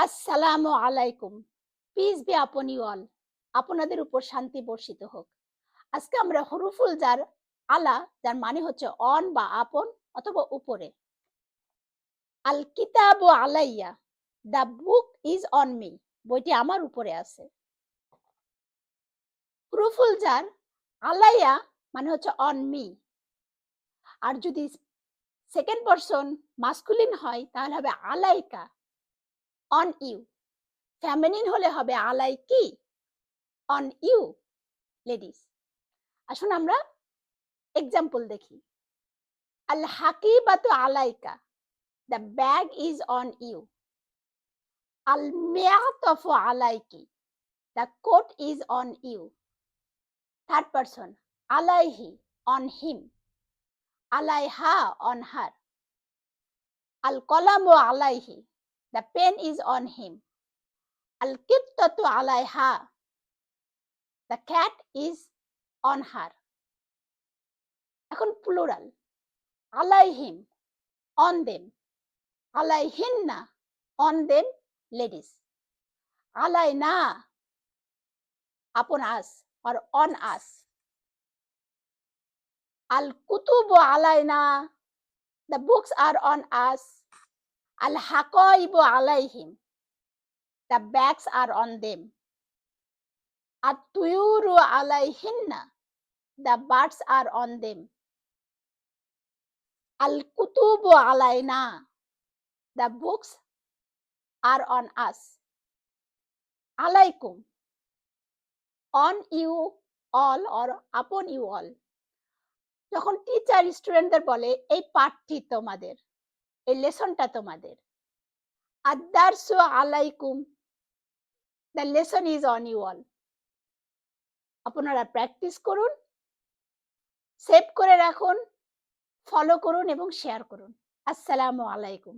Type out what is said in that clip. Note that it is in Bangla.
আসসালামু আলাইকুম। Peace be upon you all. আপনাদের উপর শান্তি বর্ষিত হোক। আজকে আমরা হরুফুল জার আলা, যার মানে হচ্ছে অন বা আপন অথবা উপরে। আল কিতাবু আলাইয়া, the book is on me, বইটি আমার উপরে আছে। হরুফুল জার আলাইয়া মানে হচ্ছে অন মি, আর যদি সেকেন্ড পারসন মাস্কুলিন হয় তাহলে হবে আলাইকা, অন ইউ। ফেমিনিন হলে হবে আলাইকি, অন ইউ লেডিস। আসুন আমরা এক্সাম্পল দেখি। আল হাকিবাতু আলাইকা, the bag is on you. আল মিয়াতফু আলাইকি, the coat is on you. Third person আলাইহি, অন হিম। আলাইহা, অন হার। আল কলামু আলাইহি, the pen is on him. আল কিত্তাতু আলাইহা, the cat is on her. এখন প্লুরাল। আলাইহিম, অন দেম। আলাইহিন্না, অন দেম লেডিস। আলাইনা, upon us or on us. Al kutubu alayna, the books are on us. Al haqaibu alayhim, the bags are on them. At tuyuru alayhinna, the birds are on them. Al kutubu alayna, the books are on us. Alaikum, on you all or upon you all. যখন টিচার স্টুডেন্টদের বলে এই পাঠটি তোমাদের, এই লেসনটা তোমাদের। আদ-দারসু আলাইকুম, the lesson is on you all. আপনারা প্র্যাকটিস করুন, সেভ করে রাখুন, ফলো করুন এবং শেয়ার করুন। আসসালামু আলাইকুম।